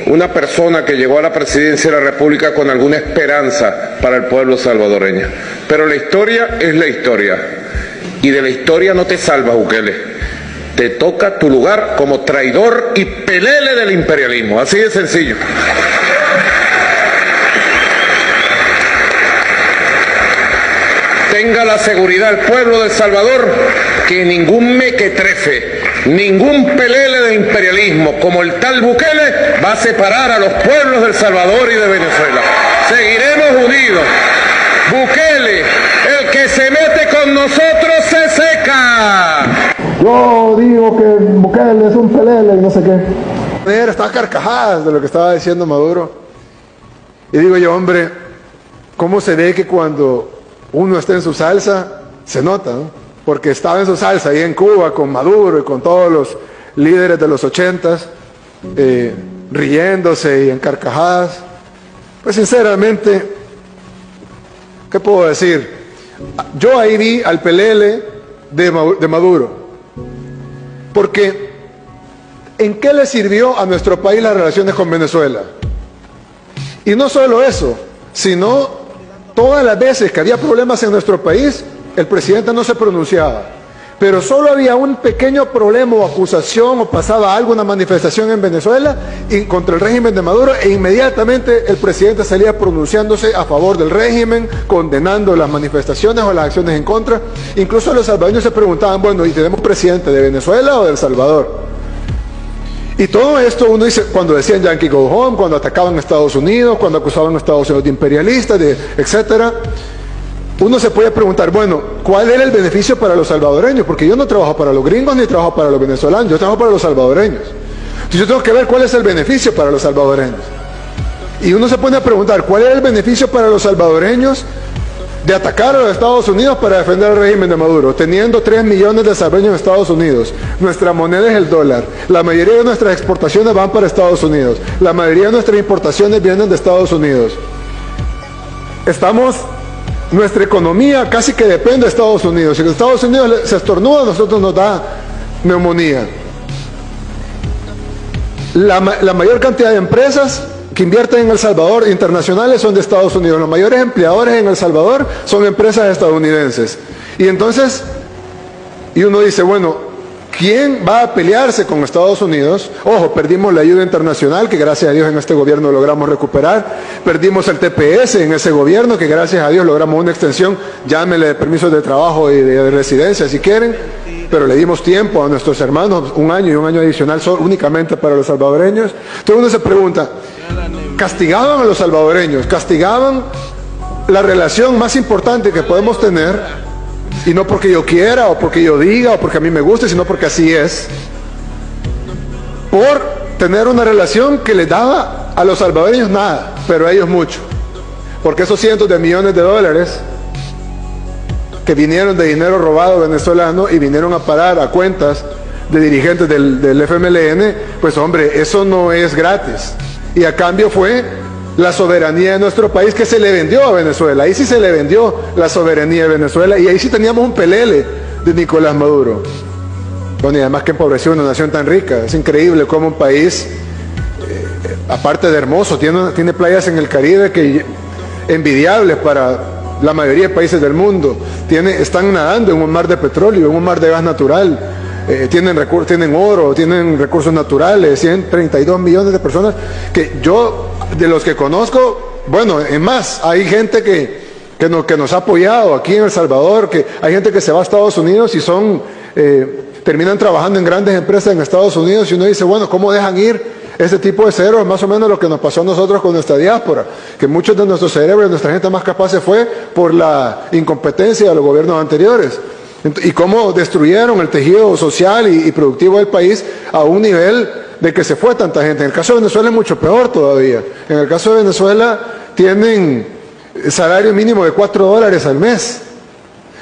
una persona que llegó a la presidencia de la República con alguna esperanza para el pueblo salvadoreño. Pero la historia es la historia, y de la historia no te salvas, Bukele. Te toca tu lugar como traidor y pelele del imperialismo, así de sencillo. Tenga la seguridad el pueblo de El Salvador que ningún mequetrefe, ningún pelele de imperialismo como el tal Bukele va a separar a los pueblos de El Salvador y de Venezuela. Seguiremos unidos. Bukele, el que se mete con nosotros se seca. Yo digo que Bukele es un pelele y no sé qué. Estaba carcajadas de lo que estaba diciendo Maduro. Y digo yo, hombre, ¿cómo se ve que cuando uno está en su salsa, se nota, ¿no? Porque estaba en su salsa ahí en Cuba con Maduro y con todos los líderes de los 80s, riéndose y en carcajadas. Pues sinceramente, ¿qué puedo decir? Yo ahí vi al pelele de Maduro. Porque, ¿en qué le sirvió a nuestro país las relaciones con Venezuela? Y no solo eso, sino todas las veces que había problemas en nuestro país, el presidente no se pronunciaba. Pero solo había un pequeño problema o acusación o pasaba algo, una manifestación en Venezuela y contra el régimen de Maduro, e inmediatamente el presidente salía pronunciándose a favor del régimen, condenando las manifestaciones o las acciones en contra. Incluso los salvadoreños se preguntaban, bueno, ¿y tenemos presidente de Venezuela o de El Salvador? Y todo esto uno dice, cuando decían Yankee Go Home, cuando atacaban a Estados Unidos, cuando acusaban a Estados Unidos de imperialista, etcétera, uno se puede preguntar, bueno, ¿cuál era el beneficio para los salvadoreños? Porque yo no trabajo para los gringos ni trabajo para los venezolanos, yo trabajo para los salvadoreños. Entonces yo tengo que ver cuál es el beneficio para los salvadoreños. Y uno se pone a preguntar, ¿cuál era el beneficio para los salvadoreños de atacar a los Estados Unidos para defender el régimen de Maduro, teniendo 3 millones de salvadoreños en Estados Unidos? Nuestra moneda es el dólar. La mayoría de nuestras exportaciones van para Estados Unidos. La mayoría de nuestras importaciones vienen de Estados Unidos. Nuestra economía casi que depende de Estados Unidos. Si Estados Unidos se estornuda, a nosotros nos da neumonía. La mayor cantidad de empresas que invierten en El Salvador internacionales son de Estados Unidos. Los mayores empleadores en El Salvador son empresas estadounidenses. Y entonces, y uno dice, bueno, ¿quién va a pelearse con Estados Unidos? Ojo, perdimos la ayuda internacional, que gracias a Dios en este gobierno logramos recuperar. Perdimos el TPS en ese gobierno, que gracias a Dios logramos una extensión, llámenle de permisos de trabajo y de residencia si quieren. Pero le dimos tiempo a nuestros hermanos, 1 año y 1 año adicional únicamente para los salvadoreños. Entonces uno se pregunta, ¿castigaban a los salvadoreños? ¿Castigaban la relación más importante que podemos tener? Y no porque yo quiera, o porque yo diga, o porque a mí me guste, sino porque así es. Por tener una relación que les daba a los salvadoreños nada, pero a ellos mucho. Porque esos cientos de millones de dólares que vinieron de dinero robado venezolano y vinieron a parar a cuentas de dirigentes del FMLN, pues hombre, eso no es gratis. Y a cambio fue la soberanía de nuestro país que se le vendió a Venezuela. Ahí sí se le vendió la soberanía de Venezuela y ahí sí teníamos un pelele de Nicolás Maduro. Bueno, y además que empobreció una nación tan rica. Es increíble cómo un país, aparte de hermoso, tiene playas en el Caribe que envidiables para la mayoría de países del mundo. Están nadando en un mar de petróleo, en un mar de gas natural. Tienen oro, tienen recursos naturales, 132 millones de personas que yo, de los que conozco, bueno, es más, hay gente que nos ha apoyado aquí en El Salvador, que hay gente que se va a Estados Unidos y terminan trabajando en grandes empresas en Estados Unidos, y uno dice, bueno, ¿cómo dejan ir ese tipo de cerebros? Más o menos lo que nos pasó a nosotros con nuestra diáspora, que muchos de nuestros cerebros, nuestra gente más capaz se fue por la incompetencia de los gobiernos anteriores. Y cómo destruyeron el tejido social y productivo del país a un nivel de que se fue tanta gente. En el caso de Venezuela es mucho peor todavía. En el caso de Venezuela tienen salario mínimo de $4 al mes.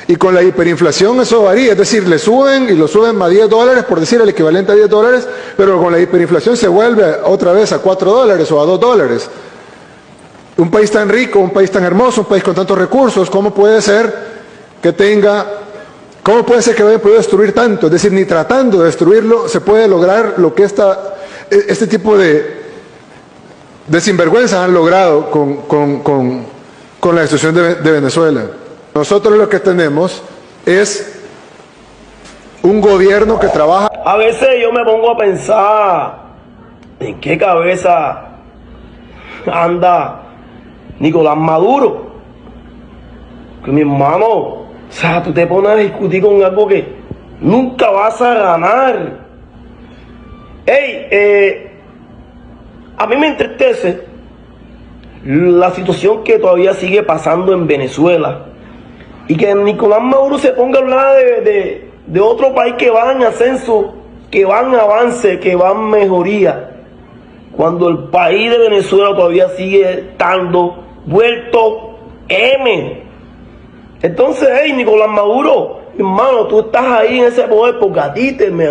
Y con la hiperinflación eso varía, es decir, le suben y lo suben a $10, por decir el equivalente a $10, pero con la hiperinflación se vuelve otra vez a $4 o a $2. Un país tan rico, un país tan hermoso, un país con tantos recursos, ¿cómo puede ser que haya podido destruir tanto? Es decir, ni tratando de destruirlo se puede lograr lo que este tipo de de sinvergüenzas han logrado con la destrucción de Venezuela. Nosotros lo que tenemos es un gobierno que trabaja. A veces yo me pongo a pensar en qué cabeza anda Nicolás Maduro. Que mi hermano, o sea, tú te pones a discutir con algo que nunca vas a ganar. A mí me entristece la situación que todavía sigue pasando en Venezuela. Y que Nicolás Maduro se ponga a hablar de otro país que va en ascenso, que va en avance, que va en mejoría, cuando el país de Venezuela todavía sigue estando vuelto M. Entonces, Nicolás Maduro, hermano, tú estás ahí en ese poder porque a ti te me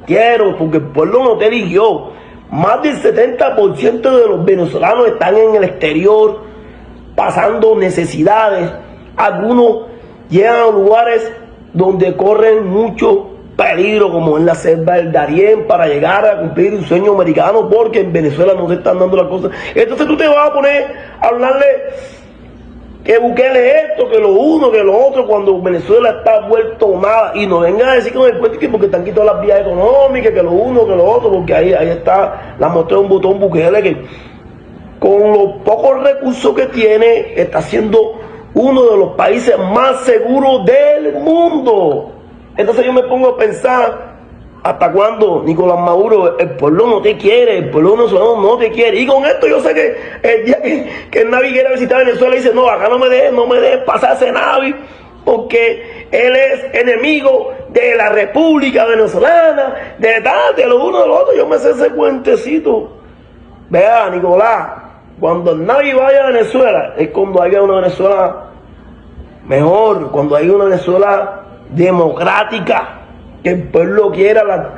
quiero, porque el pueblo no te eligió. Más del 70% de los venezolanos están en el exterior pasando necesidades. Algunos llegan a lugares donde corren mucho peligro, como en la selva del Darién, para llegar a cumplir un sueño americano, porque en Venezuela no se están dando las cosas. Entonces tú te vas a poner a hablarle que Bukele esto, que lo uno, que lo otro, cuando Venezuela está vuelto nada. Y no vengan a decir que no encuentren que porque están quitando las vías económicas, que lo uno, que lo otro, porque ahí está la muestra de un botón Bukele que con los pocos recursos que tiene está siendo uno de los países más seguros del mundo. Entonces yo me pongo a pensar, ¿hasta cuándo, Nicolás Maduro? El pueblo no te quiere, el pueblo venezolano no te quiere. Y con esto yo sé que el día que el Navi quiere visitar Venezuela dice, no, acá no me dejes pasar ese Navi, porque él es enemigo de la República Venezolana, de lo uno de lo otro. Yo me sé ese cuentecito. Vea, Nicolás, cuando el Navi vaya a Venezuela, es cuando haya una Venezuela mejor, cuando haya una Venezuela democrática, que el pueblo quiera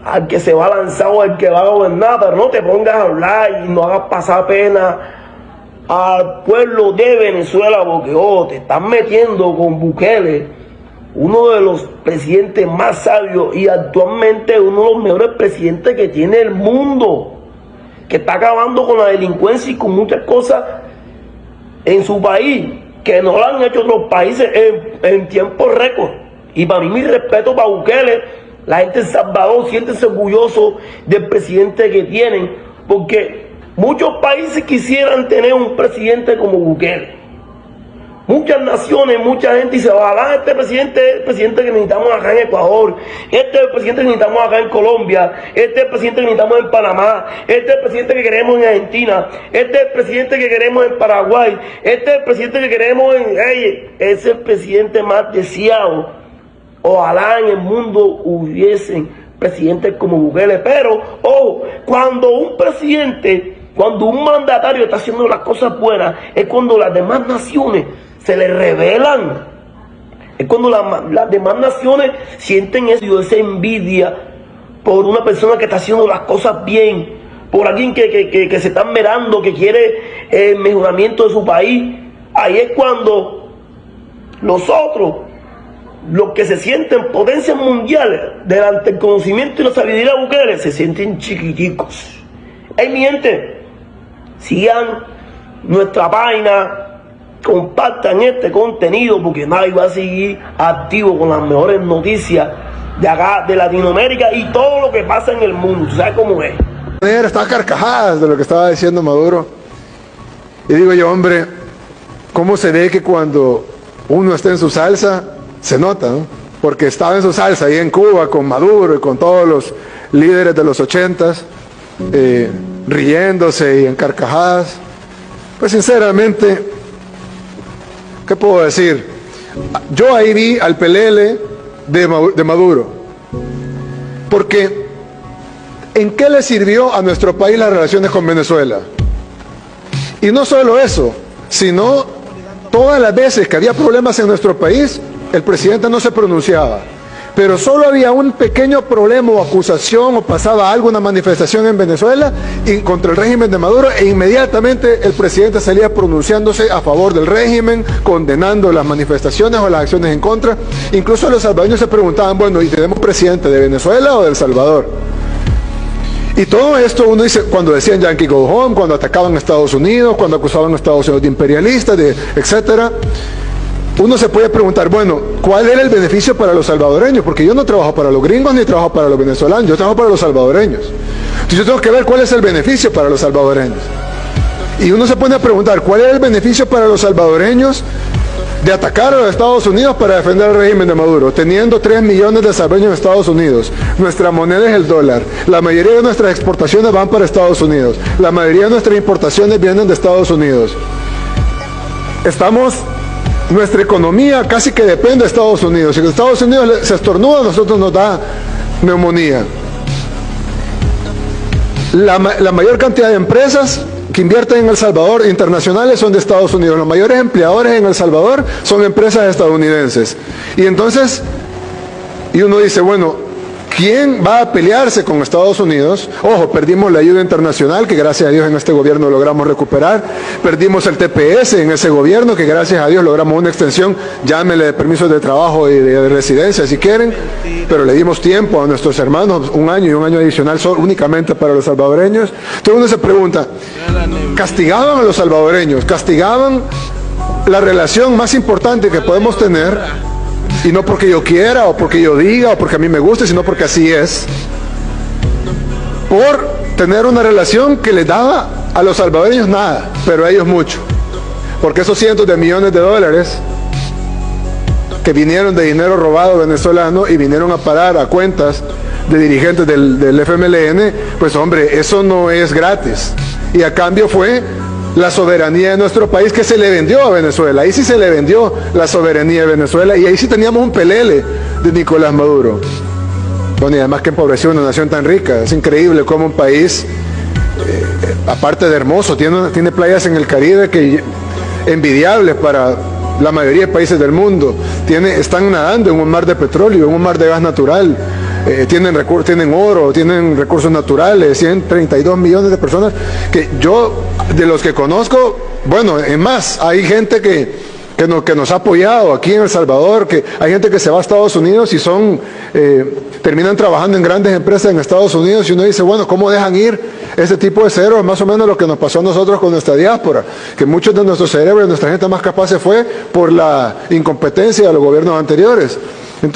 al que se va a lanzar o al que va a gobernar, pero no te pongas a hablar y no hagas pasar pena al pueblo de Venezuela, porque te están metiendo con Bukele, uno de los presidentes más sabios y actualmente uno de los mejores presidentes que tiene el mundo, que está acabando con la delincuencia y con muchas cosas en su país que no lo han hecho otros países en tiempo récord. Y para mí, mi respeto para Bukele. La gente en Salvador siéntese orgulloso del presidente que tienen, porque muchos países quisieran tener un presidente como Bukele. Muchas naciones, mucha gente dice, ojalá este presidente es el presidente que necesitamos acá en Ecuador, este es el presidente que necesitamos acá en Colombia, este es el presidente que necesitamos en Panamá, este es el presidente que queremos en Argentina, este es el presidente que queremos en Paraguay, este es el presidente que queremos es el presidente más deseado. Ojalá en el mundo hubiesen presidentes como Bukele, pero ojo, cuando un mandatario está haciendo las cosas buenas, es cuando las demás naciones se le rebelan. Es cuando las demás naciones sienten esa envidia por una persona que está haciendo las cosas bien, por alguien que se está mirando, que quiere el mejoramiento de su país. Ahí es cuando nosotros, los que se sienten potencias mundiales delante del conocimiento y la sabiduría de Bukele, se sienten chiquiticos. Mi gente, sigan nuestra página, compartan este contenido, porque nadie va a seguir activo con las mejores noticias de acá, de Latinoamérica y todo lo que pasa en el mundo. ¿Tú sabes cómo es? Está a carcajadas de lo que estaba diciendo Maduro. Y digo yo, hombre, ¿cómo se ve que cuando uno está en su salsa, se nota, ¿no? Porque estaba en su salsa ahí en Cuba con Maduro y con todos los líderes de los 80s, riéndose y en carcajadas. Pues sinceramente, ¿qué puedo decir? Yo ahí vi al pelele de Maduro, porque ¿en qué le sirvió a nuestro país las relaciones con Venezuela? Y no solo eso, sino todas las veces que había problemas en nuestro país, el presidente no se pronunciaba. Pero solo había un pequeño problema o acusación o pasaba algo, una manifestación en Venezuela y contra el régimen de Maduro, e inmediatamente el presidente salía pronunciándose a favor del régimen, condenando las manifestaciones o las acciones en contra. Incluso los salvadoreños se preguntaban, bueno, ¿y tenemos presidente de Venezuela o de El Salvador? Y todo esto uno dice, cuando decían Yankee Go Home, cuando atacaban a Estados Unidos, cuando acusaban a Estados Unidos de imperialistas, etcétera, uno se puede preguntar, bueno, ¿cuál era el beneficio para los salvadoreños? Porque yo no trabajo para los gringos ni trabajo para los venezolanos, yo trabajo para los salvadoreños. Entonces yo tengo que ver cuál es el beneficio para los salvadoreños. Y uno se pone a preguntar, ¿cuál es el beneficio para los salvadoreños de atacar a los Estados Unidos para defender el régimen de Maduro, teniendo 3 millones de salvadoreños en Estados Unidos? Nuestra moneda es el dólar. La mayoría de nuestras exportaciones van para Estados Unidos. La mayoría de nuestras importaciones vienen de Estados Unidos. Nuestra economía casi que depende de Estados Unidos. Si Estados Unidos se estornuda, a nosotros nos da neumonía. La mayor cantidad de empresas que invierten en El Salvador internacionales son de Estados Unidos. Los mayores empleadores en El Salvador son empresas estadounidenses. Y entonces, uno dice, bueno, ¿quién va a pelearse con Estados Unidos? Ojo, perdimos la ayuda internacional, que gracias a Dios en este gobierno logramos recuperar. Perdimos el TPS en ese gobierno, que gracias a Dios logramos una extensión, llámele de permisos de trabajo y de residencia si quieren, pero le dimos tiempo a nuestros hermanos, 1 año y 1 año adicional únicamente para los salvadoreños. Entonces uno se pregunta, ¿castigaban a los salvadoreños? ¿Castigaban la relación más importante que podemos tener? Y no porque yo quiera, o porque yo diga, o porque a mí me guste, sino porque así es. Por tener una relación que les daba a los salvadoreños nada, pero a ellos mucho. Porque esos cientos de millones de dólares que vinieron de dinero robado venezolano y vinieron a parar a cuentas de dirigentes del FMLN, pues hombre, eso no es gratis. Y a cambio fue la soberanía de nuestro país que se le vendió a Venezuela. Ahí sí se le vendió la soberanía de Venezuela y ahí sí teníamos un pelele de Nicolás Maduro. Bueno, y además que empobreció una nación tan rica. Es increíble cómo un país, aparte de hermoso, tiene playas en el Caribe que envidiables para la mayoría de países del mundo. Están nadando en un mar de petróleo, en un mar de gas natural. Tienen oro, tienen recursos naturales, 132 millones de personas que yo, de los que conozco, bueno, es más, hay gente que nos ha apoyado aquí en El Salvador, que hay gente que se va a Estados Unidos y terminan trabajando en grandes empresas en Estados Unidos y uno dice, bueno, ¿cómo dejan ir ese tipo de cerebros? Más o menos lo que nos pasó a nosotros con nuestra diáspora, que muchos de nuestros cerebros, nuestra gente más capaz se fue por la incompetencia de los gobiernos anteriores.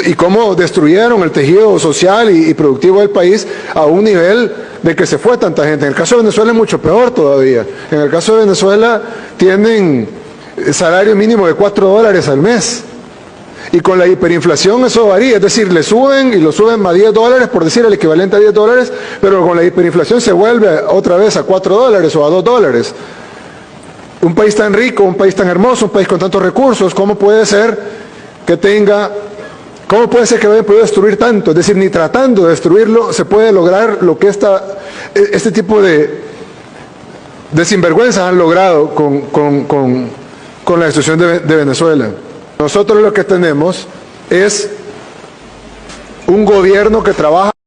Y cómo destruyeron el tejido social y productivo del país a un nivel de que se fue tanta gente. En el caso de Venezuela es mucho peor todavía. En el caso de Venezuela tienen salario mínimo de $4 al mes. Y con la hiperinflación eso varía, es decir, le suben y lo suben a $10, por decir el equivalente a $10, pero con la hiperinflación se vuelve otra vez a $4 o a $2. Un país tan rico, un país tan hermoso, un país con tantos recursos, ¿cómo puede ser que haya podido destruir tanto? Es decir, ni tratando de destruirlo se puede lograr lo que este tipo de sinvergüenzas han logrado con la destrucción de Venezuela. Nosotros lo que tenemos es un gobierno que trabaja